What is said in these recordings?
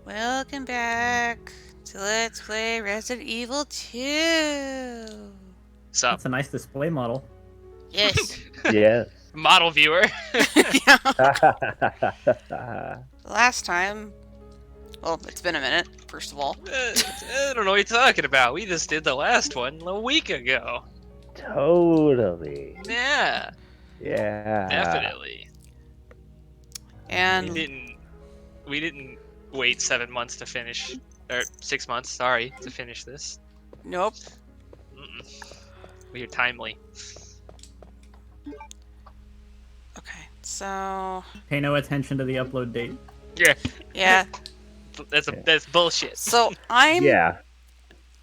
Welcome back to Let's Play Resident Evil 2. Sup? That's a nice display model. Yes. Yeah. Model viewer. Yeah. Last time, well, it's been a minute, first of all. I don't know what you're talking about. We just did the last one a week ago. Totally. Yeah, Yeah. definitely. And We didn't wait 7 months to finish, or 6 months, sorry, to finish this. nope. We are timely. Okay, so Pay no attention to the upload date. yeah. That's bullshit. So I'm Yeah.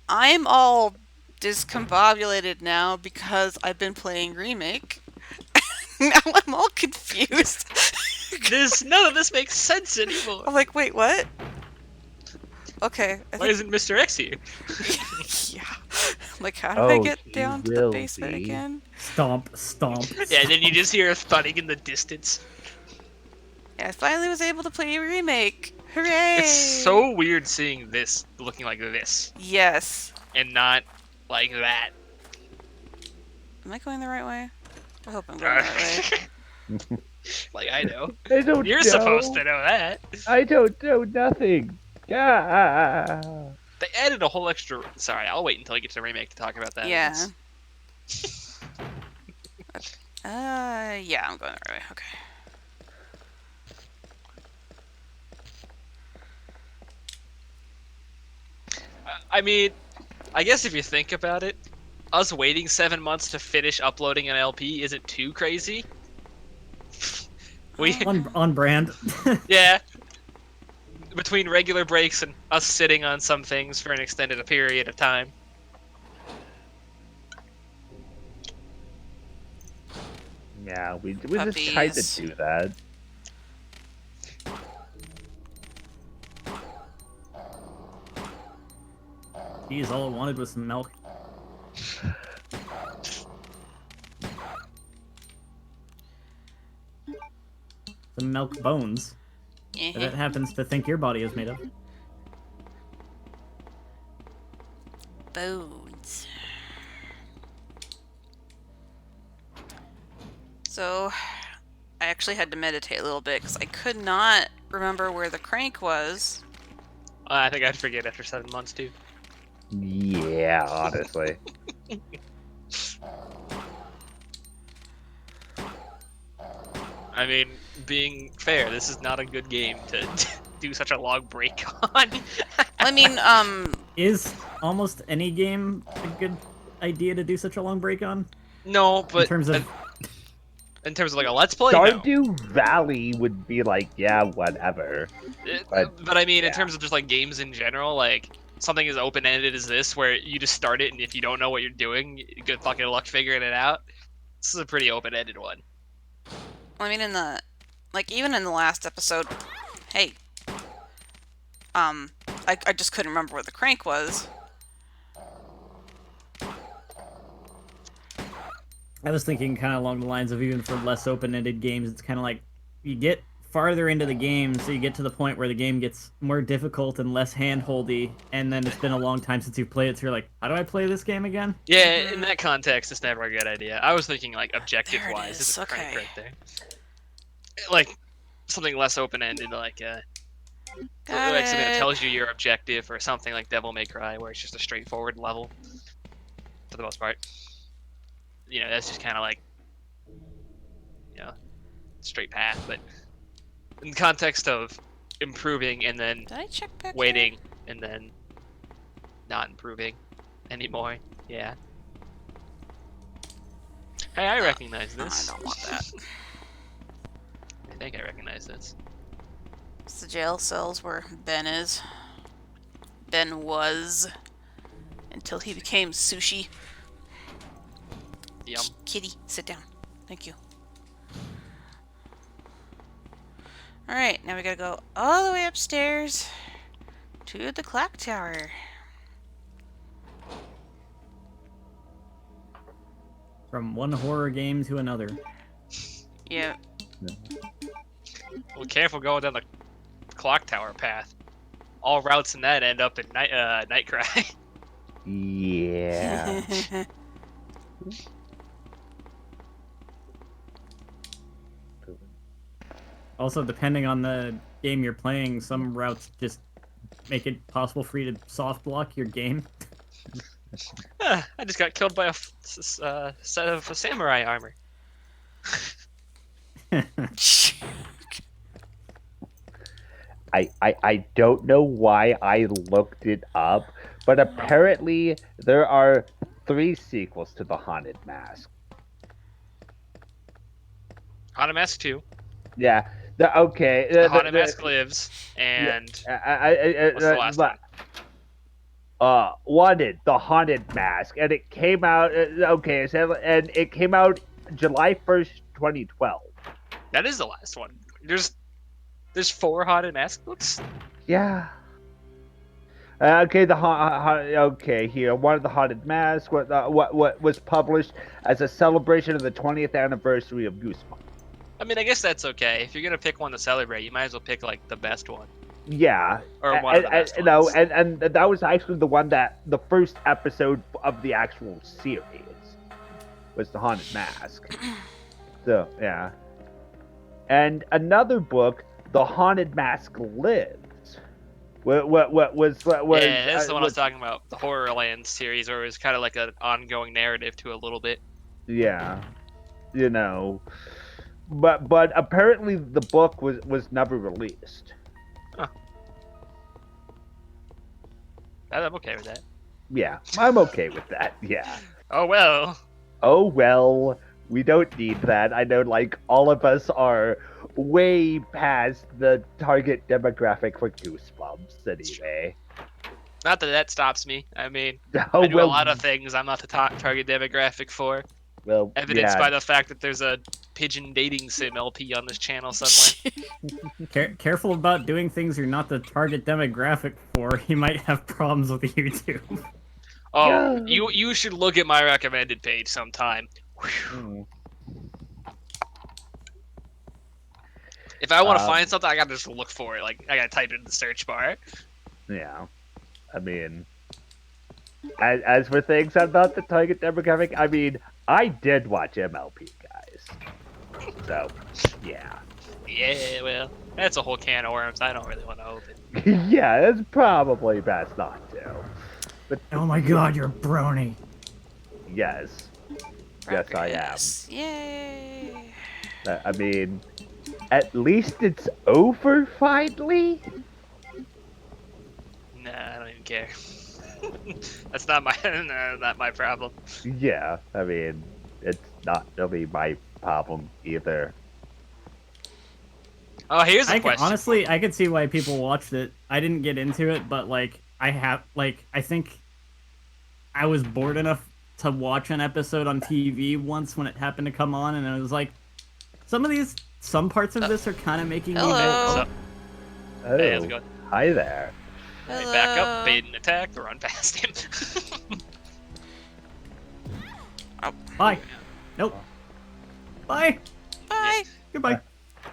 all discombobulated now because I've been playing Remake. Now I'm all confused. None of this makes sense anymore. I'm like, wait, what? Okay. Why isn't Mr. X here? Yeah. I'm like, how did I Oh, get he down to the will basement be. again? Stomp, stomp. Yeah, and then you just hear thudding in the distance. Yeah, I finally was able to play a Remake. Hooray! It's so weird seeing this looking like this Yes. and not like that. Am I going the right way? I hope I'm going the right way. Like I know. I don't You're know. supposed to know that. I don't know nothing. Yeah. They added a whole extra. Sorry, I'll wait until I get to the remake to talk about that. Yeah. Yeah, I'm going the right way. Okay. I mean, I guess if you think about it, us waiting 7 months to finish uploading an LP isn't too crazy. We On brand. yeah. Between regular breaks and us sitting on some things for an extended period of time. Yeah, we just tried to Puppies. do that. Geez, all I wanted was some milk. Some milk bones. That it happens to think your body is made of. Bones. So, I actually had to meditate a little bit because I could not remember where the crank was. I think I'd forget after 7 months too. Yeah, honestly. I mean, being fair, this is not a good game to do such a long break on. I mean, Is almost any game a good idea to do such a long break on? No, but In terms of like a let's play, no. Stardew Valley would be like, yeah, whatever. But I mean, in yeah. terms of just like games in general, like something as open-ended as this, where you just start it, and if you don't know what you're doing, good fucking luck figuring it out. This is a pretty open-ended one. I mean, even in the last episode, hey, I just couldn't remember where the crank was. I was thinking kind of along the lines of even for less open-ended games, it's kind of like you get farther into the game, so you get to the point where the game gets more difficult and less hand-holdy, and then it's been a long time since you've played it, so you're like, how do I play this game again? Yeah, in that context, it's never a good idea. I was thinking like objective-wise, There it is, it's a crank okay. right there. Like something less open-ended, like something that tells you your objective, or something like Devil May Cry, where it's just a straightforward level for the most part. You know, that's just kind of like, you know, straight path. But in the context of improving and then Did I check back waiting and then not improving anymore, yeah. Hey, I recognize here? No, I this. don't want that. I think I recognize this. It's the jail cells where Ben is. Ben was. Until he became sushi. Yum. Kitty, sit down. Thank you. Alright, now we gotta go all the way upstairs to the clock tower. From one horror game to another. Yeah. Well, careful going down the clock tower path. all routes in that end up in Night Cry. Yeah. Also, depending on the game you're playing, some routes just make it possible for you to soft block your game. I just got killed by a set of samurai armor. I don't know why I looked it up, but apparently there are 3 sequels to The Haunted Mask. Haunted Mask 2, Yeah. Okay. The Haunted Mask Lives, and what's the last one? Wanted The Haunted Mask, and it came out. Okay, so, and it came out July 1st, 2012. That is the last one. There's 4 Haunted Mask books. Yeah. Okay, okay, here, one of the Haunted Masks, what was published as a celebration of the 20th anniversary of Goosebumps. I mean, I guess that's okay. If you're gonna pick one to celebrate, you might as well pick like the best one. Yeah, Or one of the best ones. No, and that was actually the first episode of the actual series was the Haunted Mask. So yeah, and another book, The Haunted Mask Lives. What was yeah, that's the one I was talking about, the Horrorland series, where it was kind of like an ongoing narrative to a little bit. Yeah, you know, but apparently the book was never released. Huh. I'm okay with that. Yeah, I'm okay with that. Yeah. Oh well. Oh well, we don't need that. I know, like, all of us are way past the target demographic for Goosebumps anyway. Not that stops me. I mean, Oh, I do well, a lot of things I'm not the target demographic for. well, Evidenced yeah. by the fact that there's a pigeon dating sim LP on this channel somewhere. Careful about doing things you're not the target demographic for. You might have problems with YouTube. Oh, you should look at my recommended page sometime. Mm. If I want to find something, I gotta just look for it. Like, I gotta type it in the search bar. Yeah, I mean, as for things I'm not the target demographic, I mean, I did watch MLP, guys. So, yeah. Yeah, well, that's a whole can of worms I don't really want to open. Yeah, it's probably best not to. But Oh my god, you're a brony. yes, yes, I am. Progress. Yay! I mean, at least it's over finally. Nah, I don't even care. That's not my problem. Yeah, I mean, it's not really my problem either. Oh, here's a question. Honestly, I could see why people watched it. I didn't get into it, but like I think I was bored enough to watch an episode on TV once when it happened to come on, and I was like, some parts of this are kind of making me Hello. mad. Oh, Hey, how's it going? hi there. Hey, back up, bait and attack, run past him. Bye. Nope. Bye. Bye. Goodbye.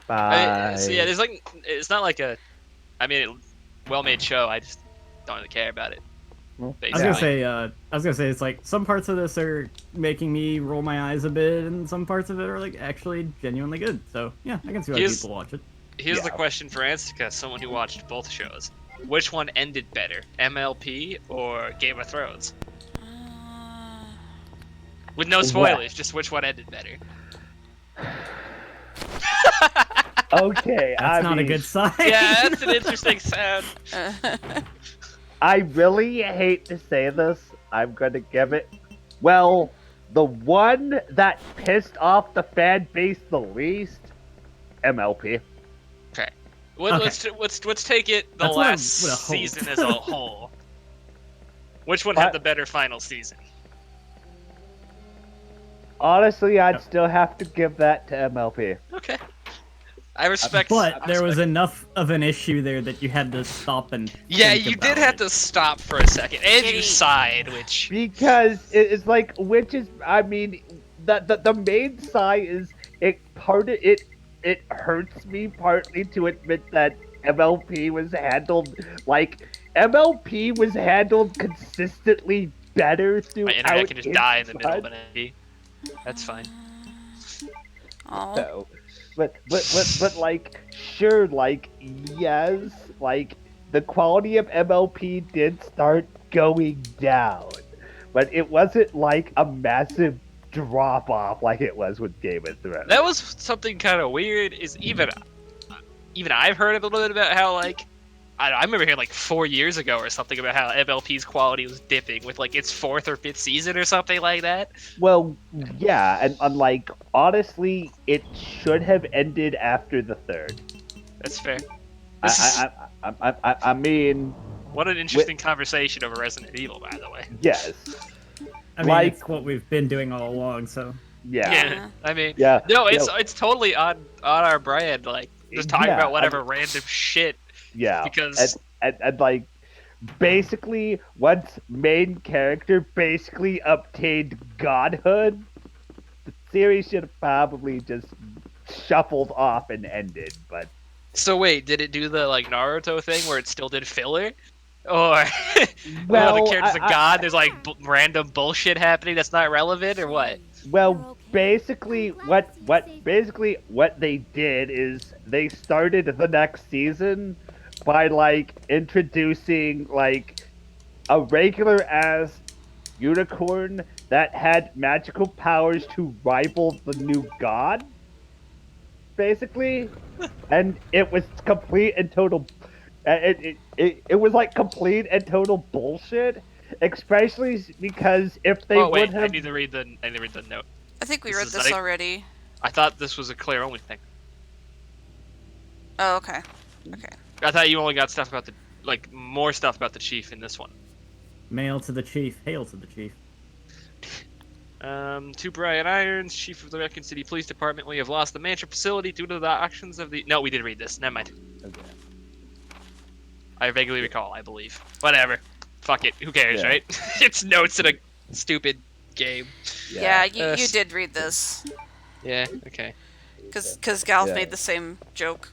Bye. So yeah, there's like, it's not like well-made show. I just don't really care about it. Well, I was gonna say it's like some parts of this are making me roll my eyes a bit, and some parts of it are like actually genuinely good. So yeah, I can see why people watch it. Here's the question for Anstca, someone who watched both shows. Which one ended better, MLP or Game of Thrones? With no spoilers, just which one ended better. Okay, That's not a good sign. Yeah, that's an interesting sound. I really hate to say this. I'm gonna give it. Well, the one that pissed off the fan base the least, MLP. Okay. Okay. Let's take it the That's what I last would've hoped. season as a whole. Which one had the better final season? Honestly, I'd still have to give that to MLP. Okay. I respect. But there was enough of an issue there that you had to stop and. Yeah, think you about did have it. to stop for a second, and you Kitty. sighed, which. Because it's like, which is, I mean, the main side is it hurts me partly to admit that MLP was handled MLP was handled consistently better throughout. My internet can just die in the middle of its an ND. That's fine. Oh. So, but like, sure, like, yes, like, the quality of MLP did start going down, but it wasn't like a massive drop off like it was with Game of Thrones. That was something kind of weird. Is even I've heard a little bit about how like I remember hearing like 4 years ago or something about how MLP's quality was dipping with like its 4th or 5th season or something like that. Well, yeah, and like, honestly, it should have ended after the 3rd. That's fair. I mean, What an interesting conversation over Resident Evil, by the way. yes, I mean, Like- it's what we've been doing all along, so... yeah, Yeah, I mean, yeah. no, you it's know, it's totally on our brand. Like just talking Yeah, about whatever random shit yeah, because and like, basically, once main character basically obtained godhood, the series should have probably just shuffled off and ended. But So wait, did it do the like Naruto thing where it still did filler? Or well, the character's a god, there's like random bullshit happening that's not relevant, or what? Well, basically, what they did is they started the next season by like introducing like a regular ass unicorn that had magical powers to rival the new god, basically, and it was complete and total. It was like complete and total bullshit, especially because if they Oh wait, would have. I need to read the note. I think we This read is this like- already. I thought this was a Claire only thing. Oh, okay. Okay. I thought you only got stuff about the more stuff about the chief in this one. Mail to the chief, hail to the chief. To Brian Irons, chief of the Raccoon City Police Department, we have lost the Mansion facility due to the actions of the. No, we did read this. Never mind. Okay. I vaguely recall, I believe. Whatever. Fuck it. Who cares, Yeah. right? It's notes in a stupid game. Yeah, you Uh, did read this. Yeah. Okay. Because Galuf Yeah. made the same joke.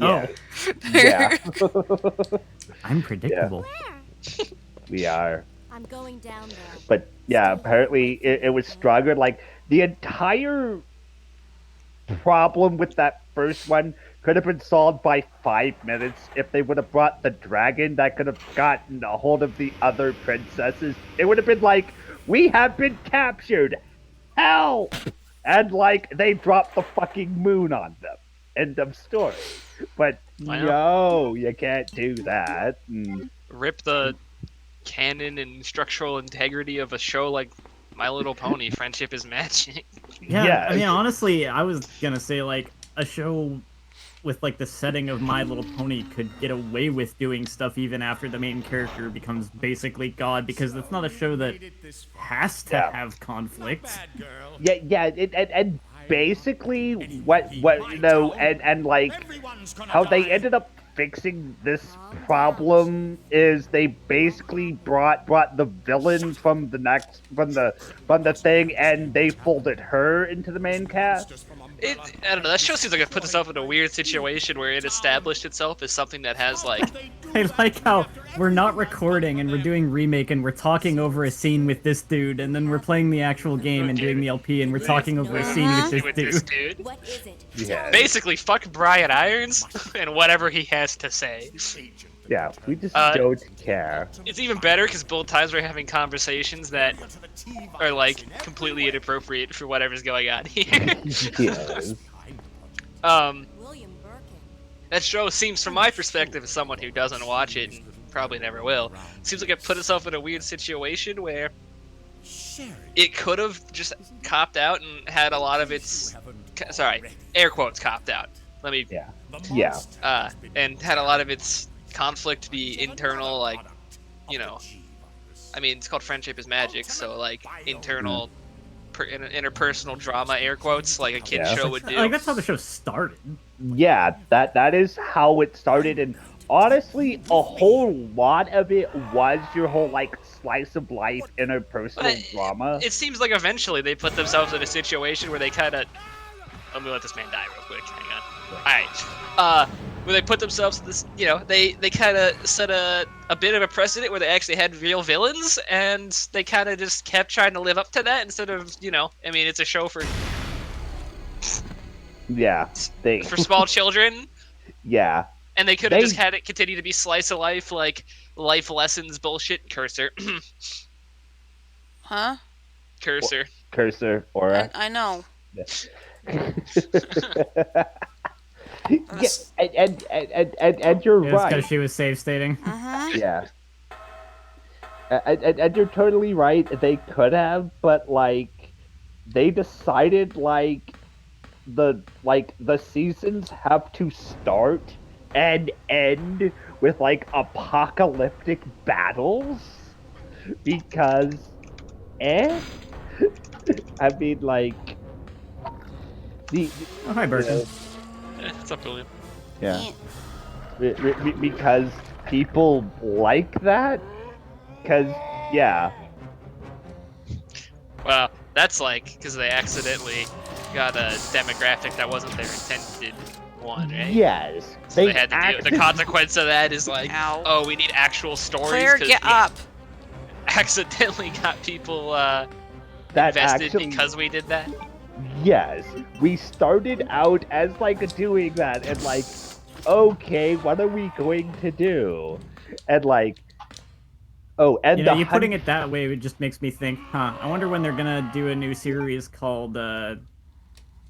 Oh, Yeah, I'm predictable. we are. I'm going down there. But yeah, apparently it was stronger. Like, the entire problem with that first one could have been solved by 5 minutes if they would have brought the dragon that could have gotten a hold of the other princesses. It would have been like, we have been captured. Help! And like, they dropped the fucking moon on them. End of story. But I know. no, you can't do that. Mm. Rip the canon and structural integrity of a show like My Little Pony. Friendship is magic. Yeah, Yeah. I mean, honestly, I was gonna say, like, a show with, like, the setting of My Little Pony could get away with doing stuff even after the main character becomes basically God, because it's not a show that has to Yeah. have conflict. Yeah, and basically what you know, and like how they ended up fixing this problem is they basically brought the villain from the thing, and they folded her into the main cast. I don't know. That show seems like it put itself in a weird situation where it established itself as something that has like. I like how we're not recording and we're doing remake and we're talking over a scene with this dude, and then we're playing the actual game and doing the LP and we're talking over a scene with this dude. dude. What is it? Yeah, Basically, fuck Brian Irons and whatever he has to say. yeah, we just Uh, don't care. It's even better because both times we're having conversations that are like completely inappropriate for whatever's going on here. Yes. William Birkin. That show seems, from my perspective, as someone who doesn't watch it and probably never will, seems like it put itself in a weird situation where it could have just copped out and had a lot of its, sorry, air quotes copped out. Let me, Yeah. and had a lot of its conflict be internal, like, you know, I mean, it's called Friendship is Magic, so like internal, interpersonal drama, air quotes, like a kid Yeah. show would do. Like, that's how the show started. Yeah, that is how it started, and honestly, a whole lot of it was your whole like slice of life interpersonal But drama. It seems like eventually they put themselves in a situation where they kind of. Let me let this man die real quick. Hang on. All right. where they put themselves in this, they kind of set a bit of a precedent where they actually had real villains, and they kind of just kept trying to live up to that instead of, I mean, it's a show for Yeah, for small children, yeah. and they could have just had it continue to be slice of life, like life lessons bullshit. Cursor. Huh? Cursor. Cursor, Aura. I know. Yeah, That's- and you're It's right. because she was save stating. Mhm. Yeah. And you're totally right. They could have, but they decided the seasons have to start and end with apocalyptic battles because I mean the Oh, hi, Bertrand. What's up, William? yeah. Because people like that. Because yeah. Well, that's because they accidentally got a demographic that wasn't their intended one, right? Yes. So they had to deal. The consequence of that is Ow. oh, we need actual stories. Claire, 'cause get we up. Accidentally got people that invested actually, because we did that. yes, we started out as doing that and okay, what are we going to do? And oh, and You putting it that way, it just makes me think, I wonder when they're gonna do a new series called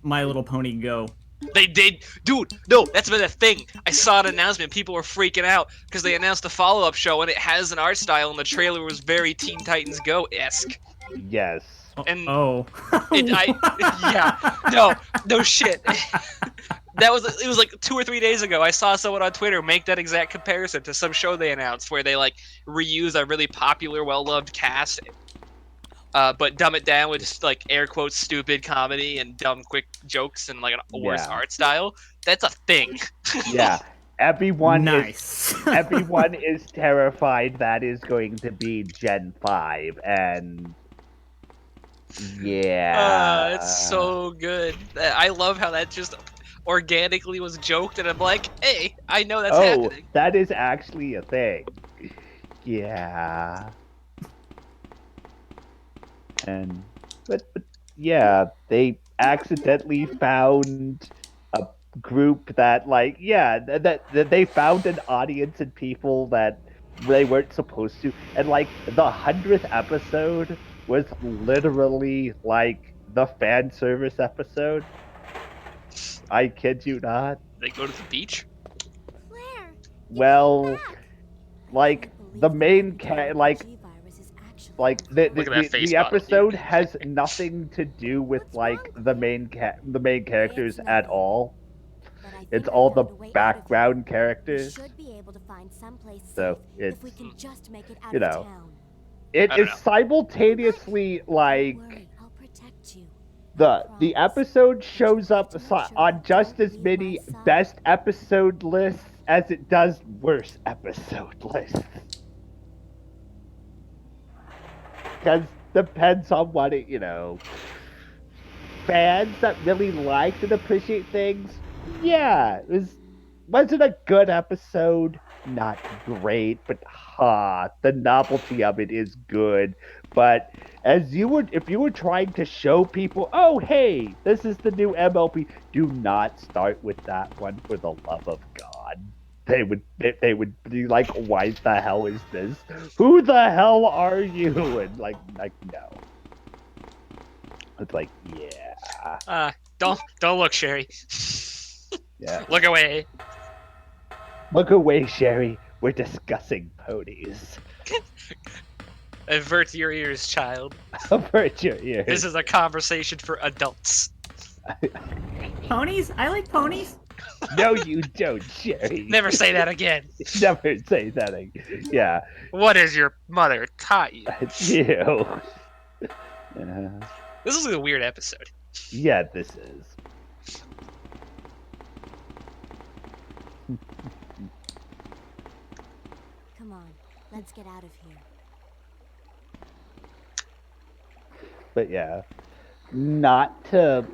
My Little Pony Go. They did, dude. No, that's been a thing. I saw an announcement. People were freaking out because they announced a follow-up show, and it has an art style, and the trailer was very Teen Titans Go-esque. yes. And Oh. yeah, no shit. It was 2 or 3 days ago. I saw someone on Twitter make that exact comparison to some show they announced where they reuse a really popular, well-loved cast, but dumb it down with just air quotes stupid comedy and dumb quick jokes and a worse art style. That's a thing. Yeah. Everyone nice. everyone is terrified that is going to be Gen 5 and yeah. It's so good. I love how that just organically was joked, and I'm like, hey, I know that's happening. That is actually a thing. Yeah. But yeah, they accidentally found a group that that they found an audience and people that they weren't supposed to, and the 100th episode was literally the fan service episode. I kid you not. They go to the beach. Claire, Well, the main Look at that face the bottom, episode dude. has nothing to do with the main characters at all. It's all the background characters. So it's if we can just make it out you of know. town. It I don't is know. simultaneously Don't worry, I'll protect you. the episode shows up on just as many best episode lists as it does worst episode lists. Because depends on what it, fans that really liked and appreciate things, yeah, was it a good episode? Not great, but the novelty of it is good. But if you were trying to show people, oh hey, this is the new MLP, do not start with that one for the love of God. They would be like, why the hell is this? Who the hell are you? And no. It's yeah. Don't look, Sherry. Yeah. Look away. Look away, Sherry. We're discussing ponies. Avert your ears, child. Avert your ears. This is a conversation for adults. Ponies? I like ponies. No, you don't, Sherry. Never say that again. Never say that again. Yeah. What has your mother taught you? You. This is a weird episode. Yeah, this is. Come on, let's get out of here. But yeah. Not to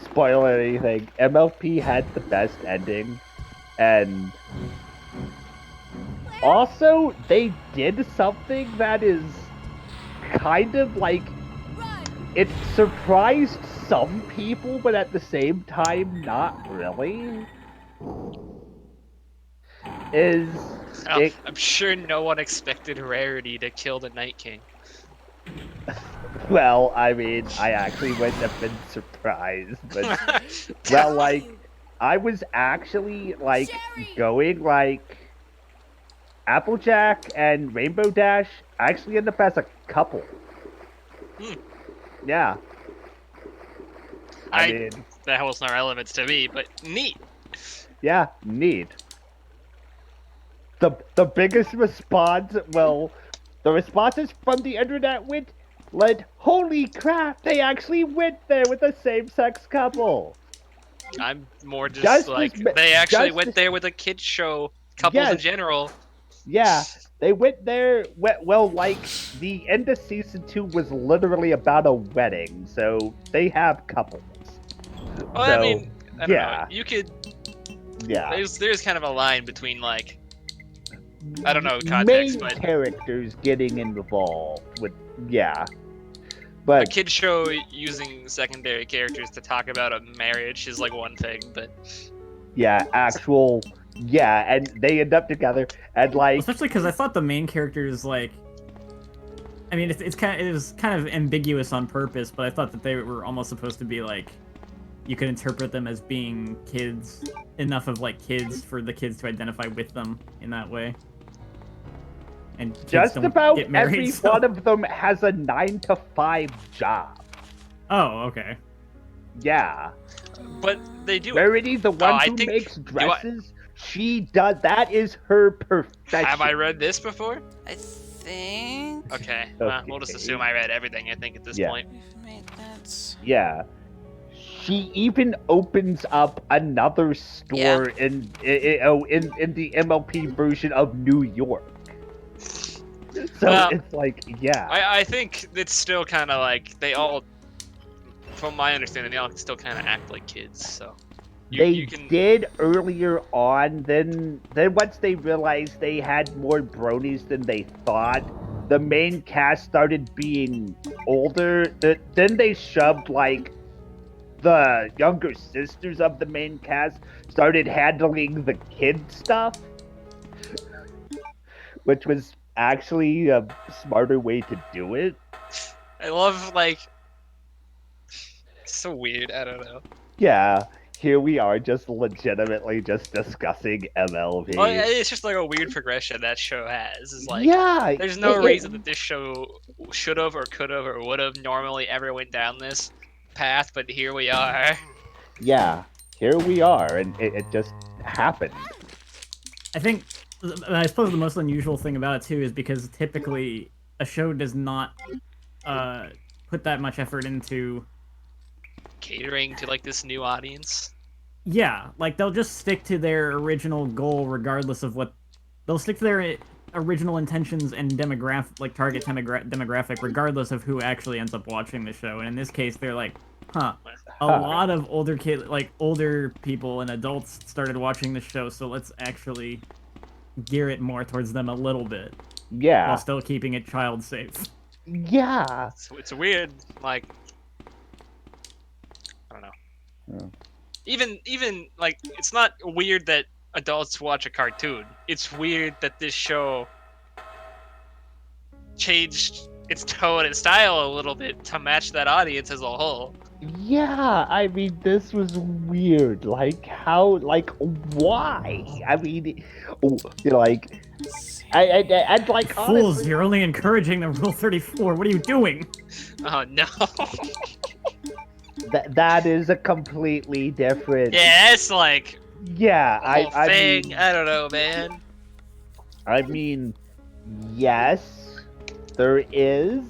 spoil anything, MLP had the best ending. And also, they did something that is kind of like, it surprised some people, but at the same time, not really. I'm sure no one expected Rarity to kill the Night King. Well, I mean, I actually wouldn't have been surprised, but well, like, I was actually like going like Applejack and Rainbow Dash actually end up as a couple. Yeah. I mean, that holds no relevance to me, but neat. yeah, neat. The biggest response, well, the responses from the internet went like, holy crap, they actually went there with a same-sex couple. I'm more just like, they actually went there with a kids show, couples in general. Yeah, they went there, well, like, the end of season 2 was literally about a wedding, so they have couples. Well, so, I mean, I don't know. You could... Yeah. There's kind of a line between, like, I don't know context, main but... characters getting involved with, yeah. But a kid show using secondary characters to talk about a marriage is, like, one thing, but... Yeah, actual... Yeah, and they end up together, and like... Especially because I thought the main characters, like... I mean, it was kind of ambiguous on purpose, but I thought that they were almost supposed to be, like... You could interpret them as being kids, enough of, like, kids for the kids to identify with them in that way. And just about every so... one of them has a 9-to-5 job. Oh, okay. Yeah. But they do... Rarity, the one who makes dresses... She does. That is her profession. Have I read this before? I think. Okay. We'll just assume I read everything. I think at this point. We've made that. Yeah. She even opens up another store in the MLP version of New York. So it's like, yeah. I think it's still kind of like they all, from my understanding, they all still kind of act like kids. So. They did earlier on, then once they realized they had more bronies than they thought, the main cast started being older. Then they shoved, like, the younger sisters of the main cast started handling the kid stuff, which was actually a smarter way to do it. I love, like, it's so weird, I don't know. Yeah. Here we are, just legitimately just discussing MLP. Well, it's just like a weird progression that show has. It's like, there's no reason that this show should have or could have or would have normally ever went down this path, but here we are. Yeah, here we are, and it just happened. I suppose the most unusual thing about it, too, is because typically a show does not put that much effort into... catering to like this new audience. Yeah, like they'll just stick to their original goal regardless of what they'll stick to their original intentions and target demographic regardless of who actually ends up watching the show. And in this case they're like, a lot of older people and adults started watching the show, so let's actually gear it more towards them a little bit. Yeah. While still keeping it child safe. Yeah. So it's weird, like, I don't know. Yeah. Even like, it's not weird that adults watch a cartoon. It's weird that this show changed its tone and style a little bit to match that audience as a whole. Yeah, I mean, this was weird. Like, how, like, why? I mean, like, I'd like, Fools, honestly... you're only encouraging the Rule 34. What are you doing? Oh, no. That is a completely different... Yeah, it's like... Yeah, I mean, I don't know, man. I mean, yes, there is.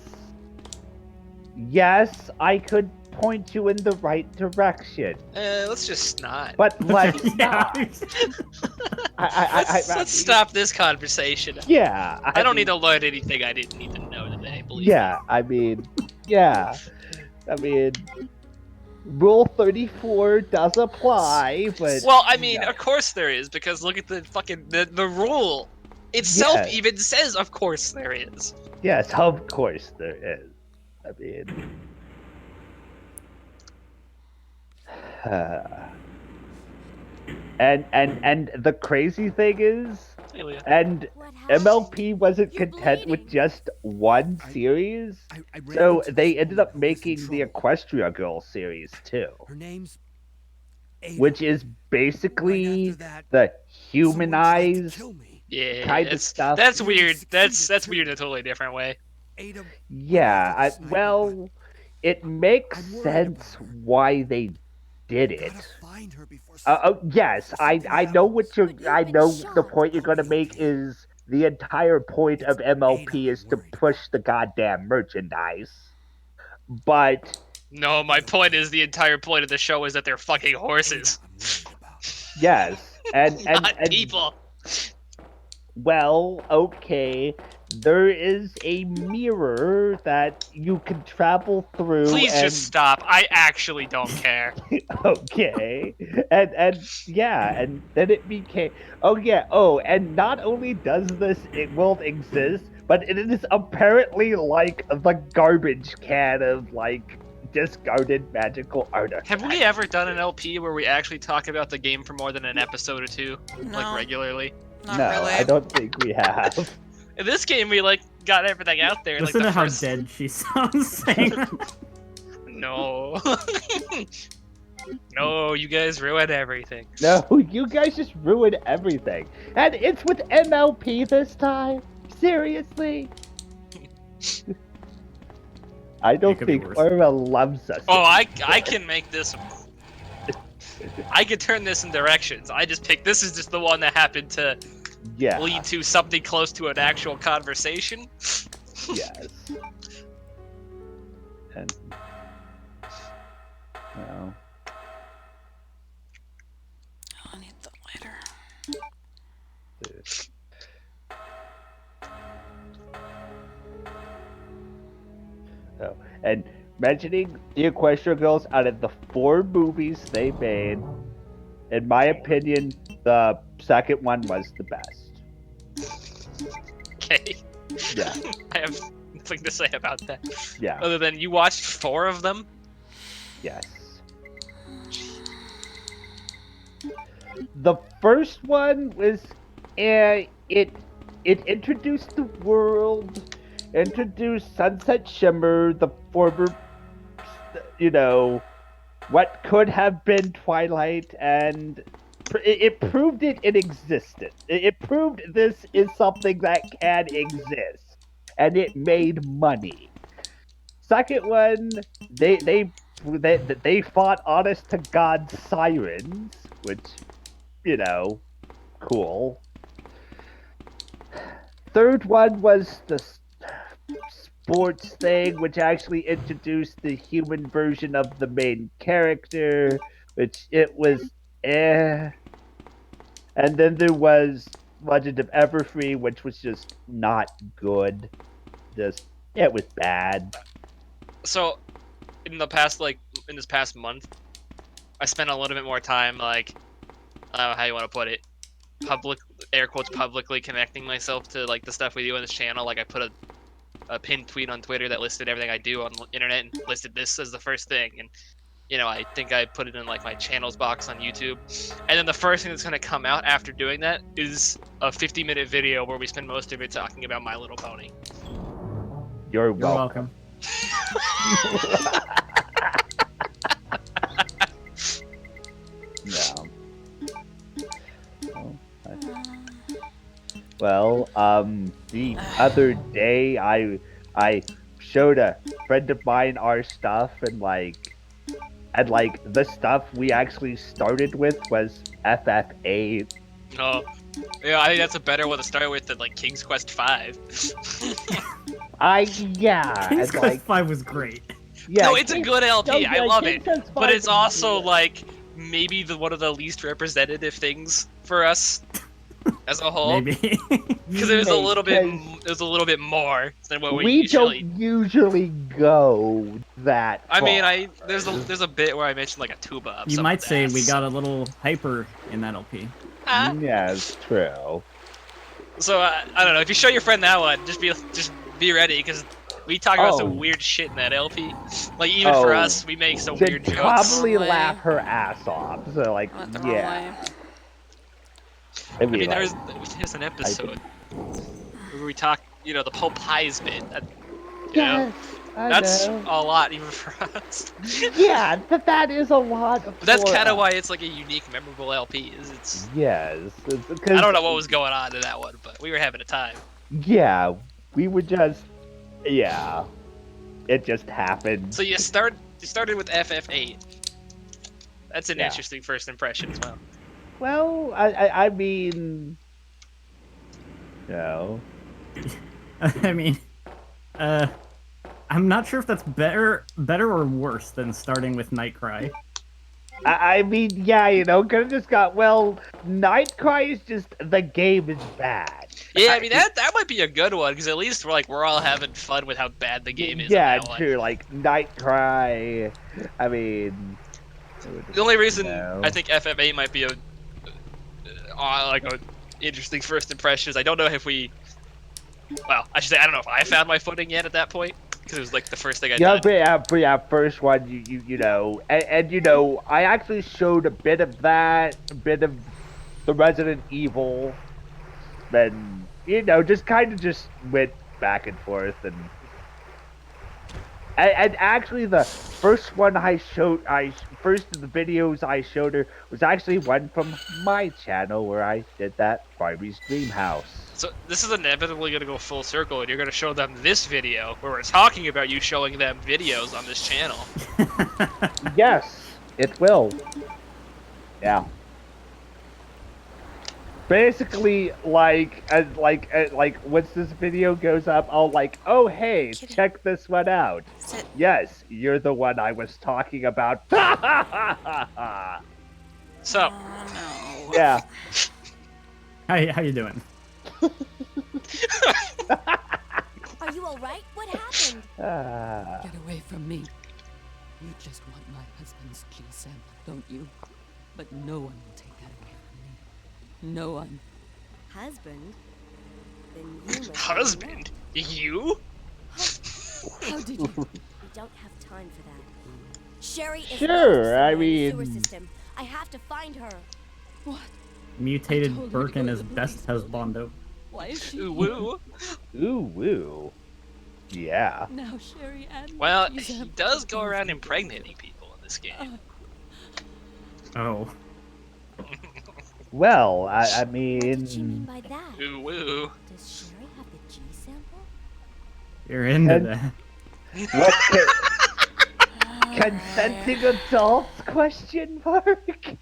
Yes, I could point you in the right direction. Let's just not. But let's not. Let's stop this conversation. Yeah. I don't need to learn anything I didn't need to know today, believe me. Yeah, I mean, Rule 34 does apply, but Well, I mean, no. of course there is, because look at the fucking the rule itself Yeah. even says, of course there is. Yes, of course there is. I mean, and the crazy thing is, Amelia. and What happened? MLP wasn't You're content with bleeding. just one series, I ran so into they this ended woman up who was in making the trouble. Equestria Girl series too, Her name's Ada. which is Right basically after that, the someone tried to humanized kill me. Yeah, kind of it's stuff. that's Yeah, weird. That's succeeded weird too. in a totally different way. Ada went Yeah, after the sniper, well, it makes I'm worried sense about her. why they did but it. gotta find her before Yes, I something know happens. what you're. But you've I been know the shot. point you're I'll gonna be make okay. is the entire point of It's MLP Ada is I'm to worried push about. the goddamn merchandise. But No, my point is the entire point of the show is that they're fucking horses, Ada I'm worried about. yes, and not people. well, okay, there is a mirror that you can travel through, Please and just stop. I actually don't care. okay, and yeah, and then it became and not only does this world exist, but it is apparently like the garbage can of like discarded magical artifacts. Have we ever done an LP where we actually talk about the game for more than an episode or two, like No. regularly? Not No, really. I don't think we have. In this game, we like got everything out there. Listen like, to the how first... dead she sounds saying that. No. No, you guys ruined everything. No, you guys just ruined everything, and it's with MLP this time. Seriously. I don't could be think worse. Irma loves us. Oh, I can make this. I can turn this in directions. I just picked. This is just the one that happened to Yeah. lead to something close to an actual conversation. Yes. And well, I need the lighter. dude. Oh, and mentioning the Equestria Girls, out of the 4 movies they made, in my opinion, the second one was the best. Okay. Yeah. I have nothing to say about that. Yeah. Other than you watched 4 of them. Yes. The first one was, it introduced the world, introduced Sunset Shimmer, the former, what could have been Twilight, and it proved it existed. It proved this is something that can exist, and it made money. Second one, they fought honest to God sirens, which, cool. Third one was the sports thing, which actually introduced the human version of the main character, which it was And then there was Legend of Everfree, which was just not good. It was bad. So, in this past month, I spent a little bit more time, like, I don't know how you want to put it, air quotes, publicly connecting myself to, like, the stuff we do on this channel. Like, I put a pinned tweet on Twitter that listed everything I do on the internet and listed this as the first thing. And, I think I put it in, like, my channels box on YouTube. And then the first thing that's going to come out after doing that is a 50-minute video where we spend most of it talking about My Little Pony. You're You're welcome. welcome. No. Well, the other day I showed a friend of mine our stuff, and the stuff we actually started with was FF8. Oh, yeah, I think that's a better one to start with than, like, King's Quest V. King's and Quest 5 was great. yeah. No, it's a good LP. I love it. King's Quest But it's 5 also, like, maybe one of the least representative things for us. as a whole, Maybe. because it was a little bit, Because it was a little bit more than what we we usually. don't usually go that I mean, far. there's a bit where I mentioned like a tuba up You might someone's say we ass. got a little hyper in that LP. Ah. Yeah, it's true. So I don't know. If you show your friend that one, just be ready, because we talk about some weird shit in that LP. Like even for Oh, us, we make some she'd weird jokes. probably Wrong way. laugh her ass off. So like, I went the wrong yeah. way. I mean, there's an episode where we talk, the Pope Pies bit. You know, that's know. a lot even for us. Yeah, that is a lot. But that's for kind of us. why it's like a unique, memorable LP. It's Yes, I don't know what was going on in that one, but we were having a time. Yeah, we were just. Yeah, it just happened. So you started with FF8. That's an Yeah. interesting first impression as well. Well, I mean, no. I mean, I'm not sure if that's better or worse than starting with Nightcry. I mean, yeah, could have just got, Nightcry is just, the game is bad. Yeah, I mean that might be a good one, because at least we're all having fun with how bad the game is. Yeah, in that true, one. like, Nightcry, I mean... The only reason No. I think FF8 might be a interesting first impression is I don't know if we. Well, I should say I don't know if I found my footing yet at that point, because it was like the first thing I Yeah, did. but yeah, first one, you know, and I actually showed a bit of that, a bit of the Resident Evil, then, just kind of just went back and forth, and actually the first one first of the videos I showed her was actually one from my channel where I did that Barbie's Dream House. So this is inevitably going to go full circle, and you're going to show them this video where we're talking about you showing them videos on this channel. Yes, it will. Yeah. Basically, like once this video goes up, I'll oh hey, Kitty. check this one out. Sit. Yes, you're the one I was talking about. So Oh, no. Yeah. How you doing? Are you alright? What happened? Get away from me. You just want my husband's G sample, don't you? But no one will take that away from me. No one. Husband? Then you must be husband, you? How did you? We don't have time for that. Sherry is Sure, lost I somewhere in the sewer mean- system. I have to find her. What? Mutated I told her to Birkin go to is the best police. husbando. Why is she Ooh here? woo. Ooh woo. Yeah. Now Sherry and Well, G he sample does are go both around dead. impregnating people in this game. Oh. Well, I What did she mean mean, by that? Ooh woo. Does Sherry have the G sample? You're into And- that. what consenting adults? Question mark.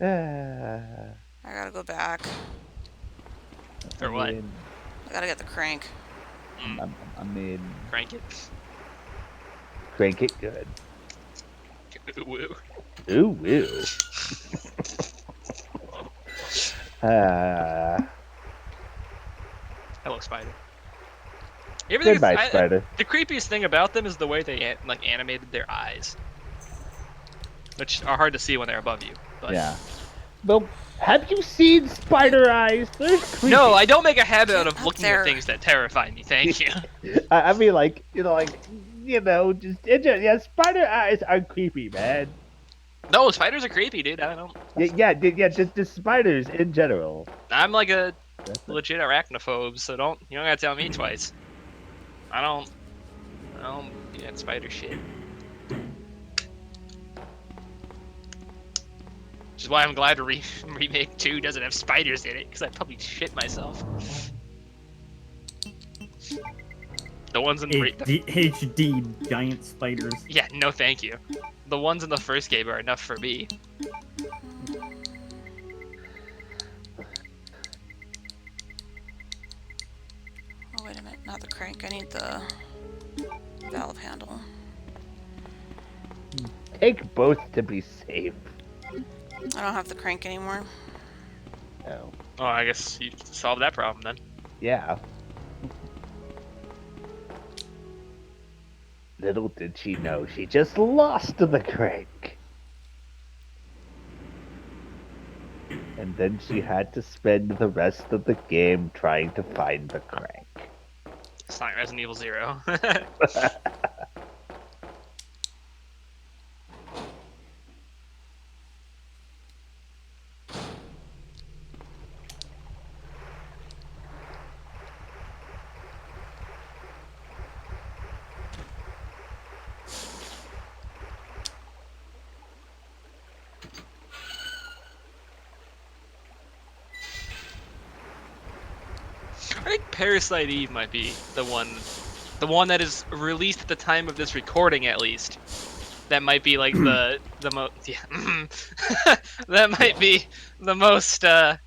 I gotta go back. For what? I gotta get the crank. I mean, Crank it. crank it good. Ooh woo. Ooh woo. Hello, Spider. You ever think Goodbye, it's- Spider. the creepiest thing about them is the way they animated their eyes, which are hard to see when they're above you. But Yeah. Well, have you seen Spider Eyes? They're creepy. no, I don't make a habit out Get of up looking there. at things that terrify me. Thank you. I mean, yeah, Spider Eyes are creepy, man. No, spiders are creepy, dude. I don't. Yeah, just spiders in general. I'm like a legit arachnophobe, so you don't gotta tell me twice. I don't do that spider shit. Which is why I'm glad remake 2 doesn't have spiders in it, because I'd probably shit myself. The ones in HD giant spiders. yeah, no thank you. The ones in the first game are enough for me. Oh, wait a minute. Not the crank. I need the valve handle. Take both to be safe. I don't have the crank anymore. Oh, Oh, I guess you solved that problem then. yeah. Little did she know, she just lost the crank. And then she had to spend the rest of the game trying to find the crank. It's not Resident Evil 0. I think Parasite Eve might be the one that is released at the time of this recording, at least. That might be like the most, yeah. That might be the most, to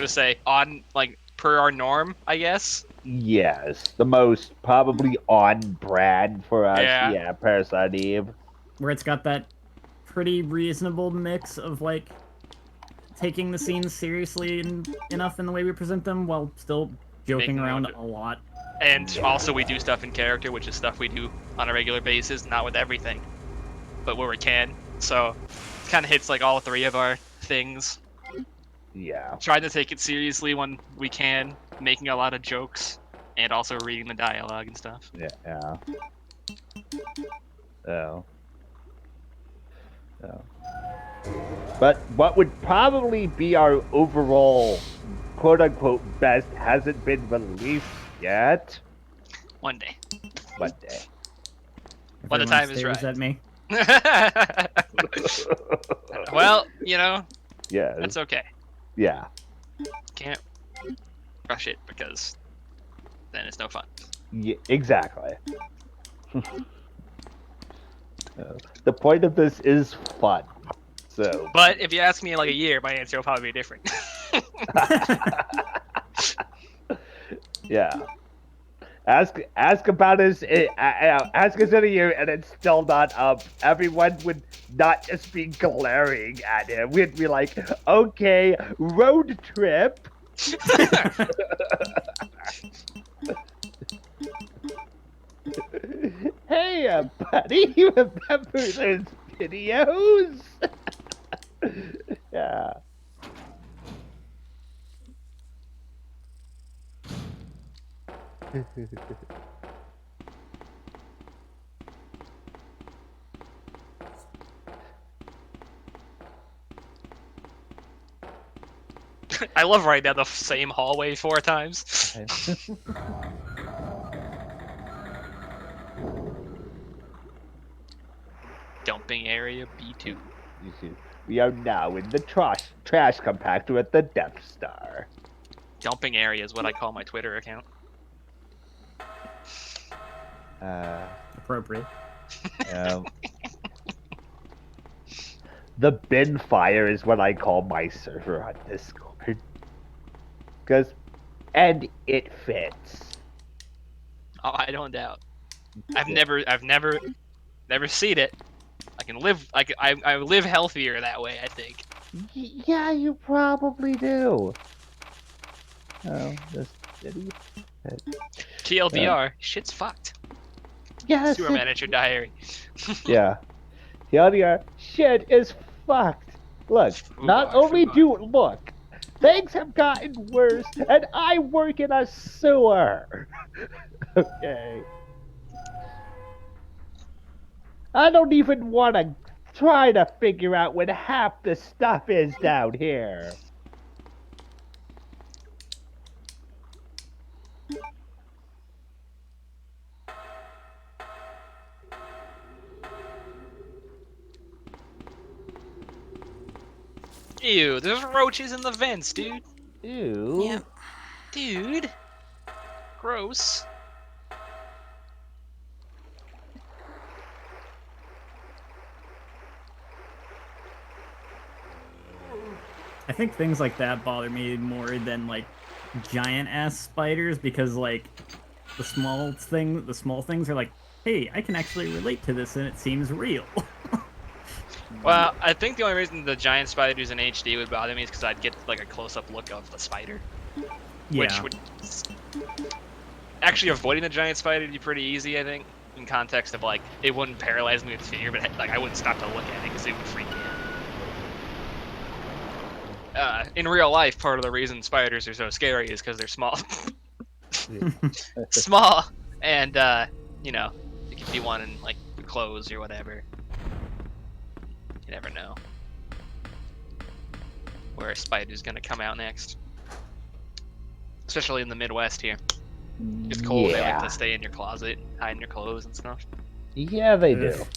say, on, like, per our norm, I guess. Yes, the most probably on brand for us. Yeah. Yeah, Parasite Eve. Where it's got that pretty reasonable mix of like taking the scenes seriously enough in the way we present them while still joking Making around them- a lot. And also we do stuff in character, which is stuff we do on a regular basis, not with everything, but where we can. So it kind of hits like all three of our things. Yeah. Trying to take it seriously when we can, making a lot of jokes, and also reading the dialogue and stuff. Yeah. Oh. Oh. But what would probably be our overall quote-unquote best hasn't been released yet. One day. One day. When the Everyone time is stares right. at me. Well, you know, Yeah. that's okay. Yeah. Can't rush it because then it's no fun. Yeah, exactly. The point of this is fun. So. But if you ask me in like a year, my answer will probably be different. Yeah. Ask about us. Ask us in a year, and it's still not up. Everyone would not just be glaring at him. We'd be like, "Okay, road trip." Hey, buddy, you remember those videos? Yeah. I love writing down the same hallway 4 times. Dumping area B2. You see, we are now in the trash compactor at the Death Star. Dumping area is what I call my Twitter account. Appropriate. Um, the bin fire is what I call my server on Discord. And it fits. Oh, I don't doubt. I've never seen it. I can live. I live healthier that way, I think. Yeah, you probably do. Oh, this city. TLDR, shit's fucked. Yes. Sewer manager diary. Yeah. The other shit is fucked. Look, Move not on, only move on. look, things have gotten worse, and I work in a sewer. Okay. I don't even want to try to figure out what half the stuff is down here. Ew, there's roaches in the vents, dude. Ew. Yep. Dude. Gross. I think things like that bother me more than like giant ass spiders because like the small things are like, hey, I can actually relate to this and it seems real. Well, I think the only reason the giant spiders in HD would bother me is because I'd get like a close-up look of the spider, which Yeah. would actually avoiding the giant spider would be pretty easy, I think, in context of like it wouldn't paralyze me with fear, but like I wouldn't stop to look at it because it would freak me out. In real life, part of the reason spiders are so scary is because they're small, small, and you know, it could be one in like your clothes or whatever. You never know where a spider's gonna come out next. Especially in the Midwest here. It's cold, they like to stay in your closet, hide in your clothes and stuff. Yeah, they do. Ugh.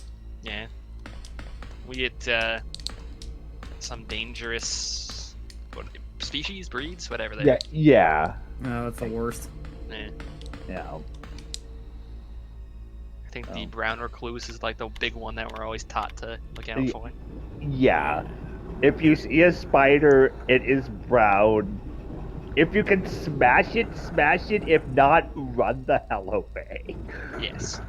Yeah. We get some dangerous species, breeds, whatever they Yeah, yeah, No, that's the worst. Yeah. yeah. I think the Oh. brown recluse is like the big one that we're always taught to look out for. Yeah. If you see a spider, it is brown. If you can smash it, smash it. If not, run the hell away. Yes.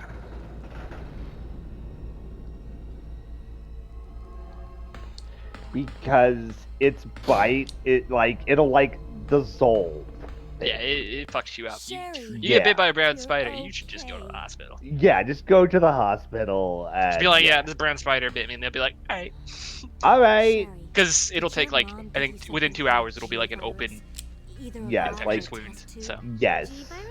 Because its bite, it'll like dissolve. Yeah, it fucks you up. Sherry. You get Yeah. bit by a brown You're spider, you should just go to the okay. hospital. Yeah, just go to the hospital and Just be like, yeah, this brown spider bit me, and they'll be like, alright. All right. Sherry, Because it'll did take your like, mom I give think you within something 2 hours for it'll be like an T-virus? open Either a Yeah, virus like- or wound, test so. tube? Yes. T-virus?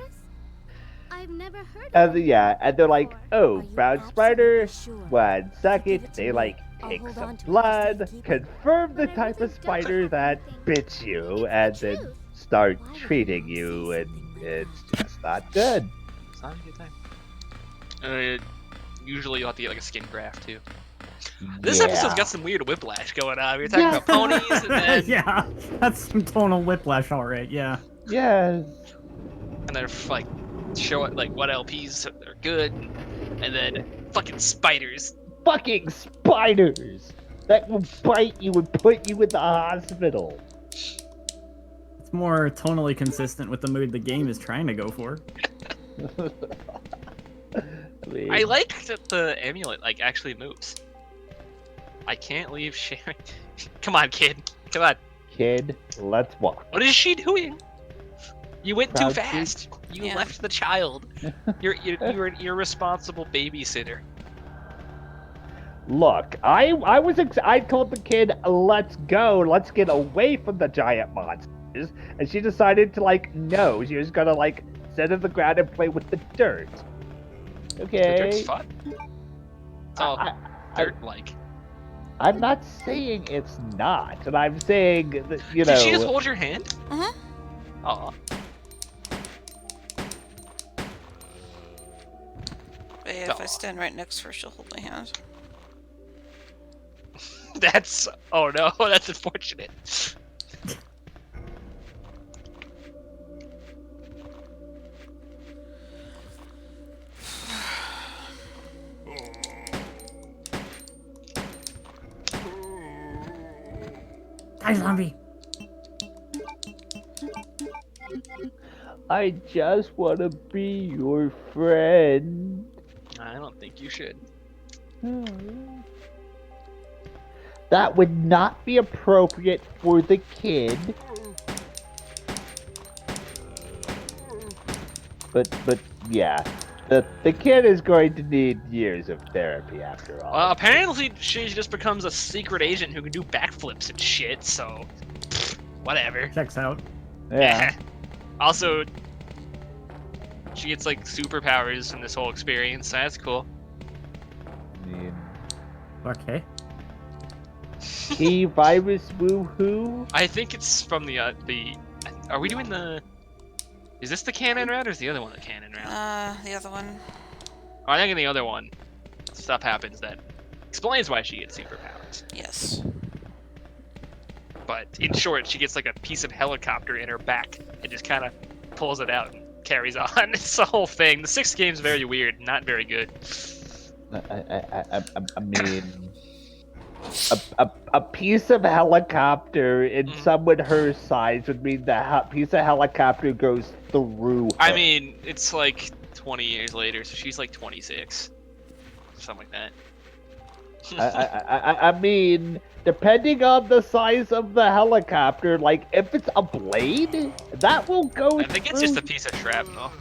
I've never heard of And it. yeah, and they're like, Are oh, you brown spider. absolutely sure? 1 Give second, it to they me. like I'll take hold some on to it for blood, safekeeping. confirm the But type of everything does spider have that everything. bit you, It's and the then truth. start Why would treating mom you, say and something like it's that? just not good. It's not a good time. Usually you'll have to get like a skin graft too. This episode's got some weird whiplash going on. We were talking about ponies, and then Yeah, that's some tonal whiplash, all right. Yeah. Yes. and then like show it like what LPs are good, and then fucking spiders. Fucking spiders that will bite you and put you in the hospital. It's more tonally consistent with the mood the game is trying to go for. I like that the amulet like actually moves. I can't leave Sharon. Come on, kid. Come on. Kid, let's walk. What is she doing? You went too Proud fast. You Yeah. left the child. You're an irresponsible babysitter. Look, I told the kid, let's go, let's get away from the giant monsters, and she decided to like, no, she was gonna like sit on the ground and play with the dirt. The Okay. dirt's fun. It's all I- dirt-like. I'm not saying it's not, and I'm saying that, you Did she just know, hold your hand? Mhm. Aw. But yeah, if I Aw. stand right next to her, she'll hold my hand. That's... Oh no, that's unfortunate. Die, zombie. I just want to be your friend. I don't think you should. That would not be appropriate for the kid. But yeah, the kid is going to need years of therapy after all. Well, apparently she just becomes a secret agent who can do backflips and shit, so... Whatever. Checks out. Yeah. Also, she gets, like, superpowers from this whole experience, so that's cool. I mean, Okay. key virus woohoo. I think it's from the... Are we doing the... Is this the canon round, or is the other one the canon round? The other one. I think in the other one, stuff happens that explains why she gets superpowers. Yes. But in short, she gets like a piece of helicopter in her back and just kind of pulls it out and carries on. It's the whole thing. The sixth game's very weird, not very good. I mean, a piece of helicopter in Mhm. someone her size would mean the piece of helicopter goes through. I her. mean, it's like 20 years later, so she's like 26. Something like that. I mean, depending on the size of the helicopter, like if it's a blade, that will go I think it's just a through. piece of shrapnel.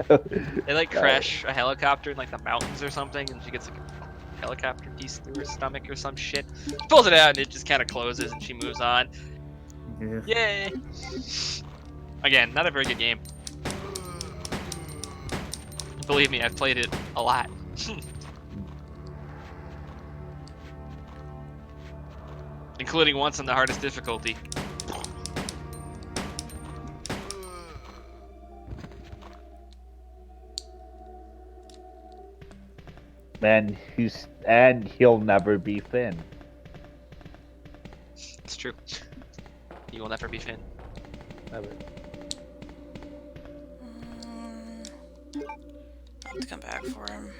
They like crash a helicopter in like the mountains or something, and she gets like a helicopter piece through her stomach or some shit. She pulls it out and it just kind of closes and she moves on. Yeah. Yay! Again, not a very good game. Believe me, I've played it a lot. Including once on the hardest difficulty. And he'll never be Finn. It's true. You will never be Finn. Never. I'll have to come back for him.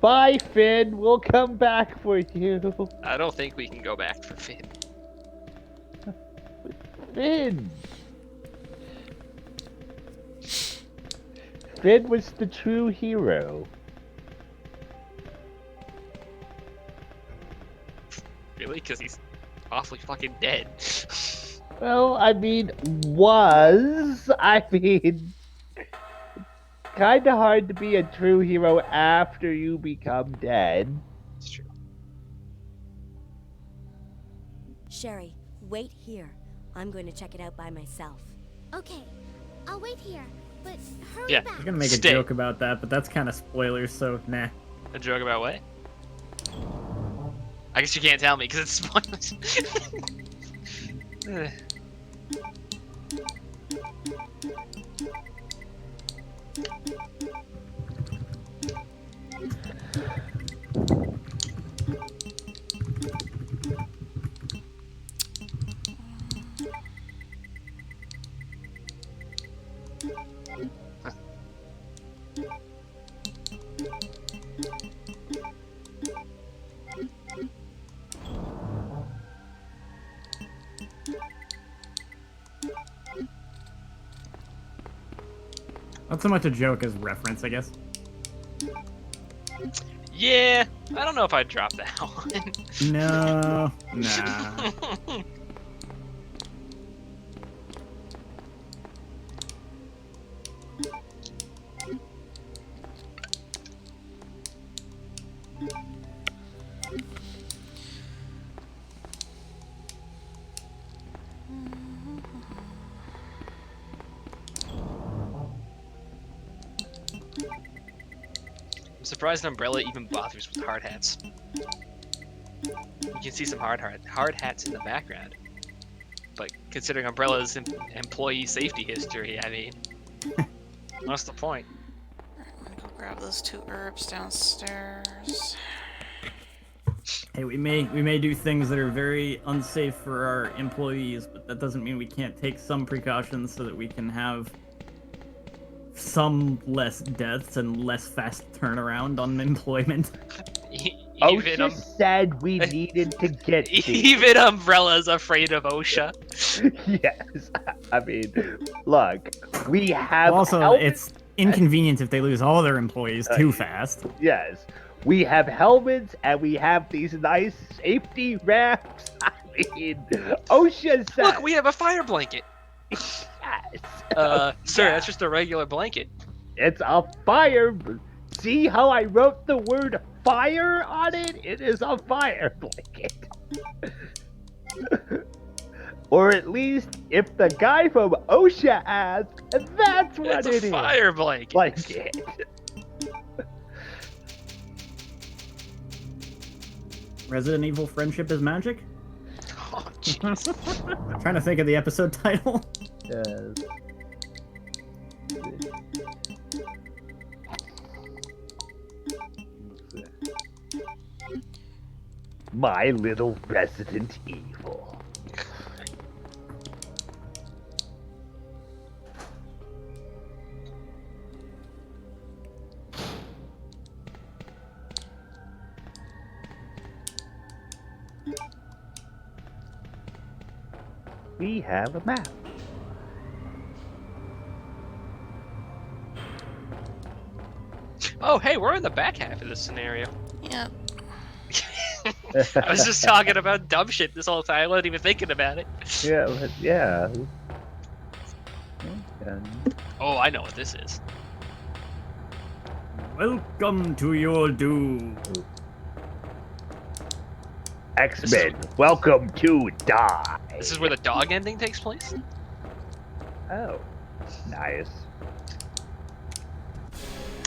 Bye, Finn. We'll come back for you. I don't think we can go back for Finn. Finn. Finn was the true hero. Really? Because he's awfully fucking dead. Well, I mean, kinda hard to be a true hero after you become dead. It's true. Sherry, wait here. I'm going to check it out by myself. Okay, I'll wait here, but hurry Yeah. back. I'm gonna make a Stay. joke about that, but that's kind of spoilers, so nah. A joke about what? I guess you can't tell me because it's spoilers. Not so much a joke as reference, I guess. Yeah, I don't know if I'd drop that one. No, nah. I'm surprised Umbrella even bothers with hard hats. You can see some hard hats in the background. But considering Umbrella's employee safety history, I mean, what's the point? I'm gonna go grab those 2 herbs downstairs. Hey, we may do things that are very unsafe for our employees, but that doesn't mean we can't take some precautions so that we can have some less deaths and less fast turnaround on employment. Even, OSHA said we needed to get these. even Umbrella's afraid of OSHA. Yes, I mean, look, we have Also, helmets. it's inconvenient if they lose all their employees too fast. Yes, we have helmets and we have these nice safety wraps. I mean, OSHA said. Look, we have a fire blanket. Yes. Sir, Yeah. that's just a regular blanket. It's a fire. See how I wrote the word fire on it? It is a fire blanket. Or at least, if the guy from OSHA asked, that's what It's it a is. fire blanket. Blanket. Resident Evil Friendship is Magic? Oh, jeez. I'm trying to think of the episode title. Yes. My little Resident Evil. We have a map. Oh, hey, we're in the back half of this scenario. Yeah, Yep. I was just talking about dumb shit this whole time. I wasn't even thinking about it. Yeah, yeah. Okay. Oh, I know what this is. Welcome to your doom. X-Men, welcome to Die. This is where the dog ending takes place? Oh, nice.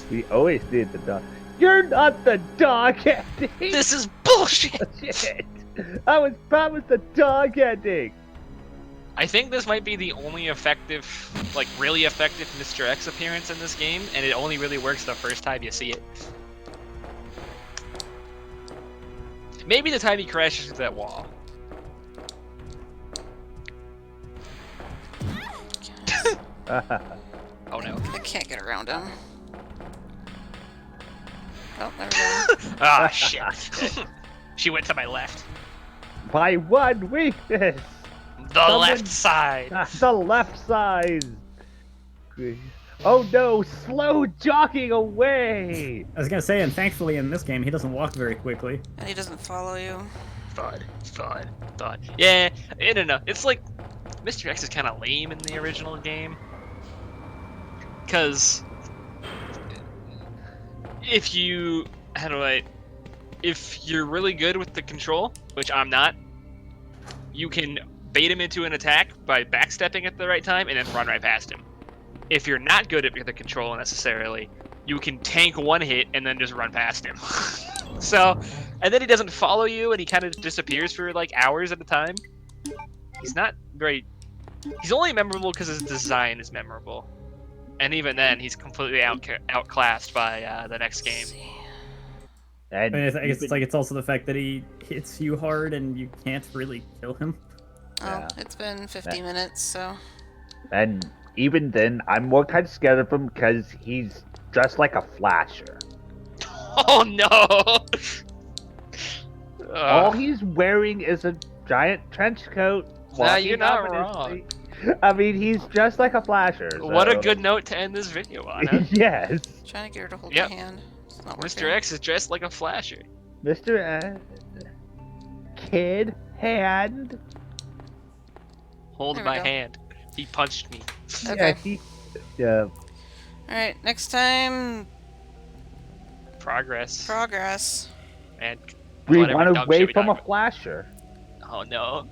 We always did the dog. You're not the dog ending. This is bullshit! Shit. I was promised the dog ending. I think this might be the only effective, like really effective Mr. X appearance in this game, and it only really works the first time you see it. Maybe the time he crashes into that wall. Oh no. I can't get around him. Oh, there we go. Ah, shit. She went to my left. By one weakness. The Someone- left side. The left side. Oh no, slow jogging away. I was gonna say, and thankfully in this game, he doesn't walk very quickly. And he doesn't follow you. Thud. Yeah, I don't know. It's like Mr. X is kind of lame in the original game. Because if you're really good with the control, which I'm not, you can bait him into an attack by backstepping at the right time and then run right past him. If you're not good at the control necessarily, you can tank one hit and then just run past him. So, and then he doesn't follow you and he kind of disappears for like hours at a time. He's not very... He's only memorable because his design is memorable. And even then, he's completely outclassed by the next game. And I mean, I guess it's like it's also the fact that he hits you hard and you can't really kill him. Oh, Yeah. it's been 50 minutes, so... And even then, I'm more kind of scared of him because he's dressed like a flasher. Oh no! All he's wearing is a giant trench coat. Nah, walking you're not ominously. I mean, he's dressed like a flasher. What a so- good note to end this video on, huh? Yes, Trying to get her to hold Yep. my hand. It's not working. Mr. X is dressed like a flasher. Mr. Kid Hand. Hold There we my go. hand. He punched me. Okay. Yeah. Alright, next time... Progress. Progress. And We whatever run dumb away shit we from a talk flasher. about. Oh no.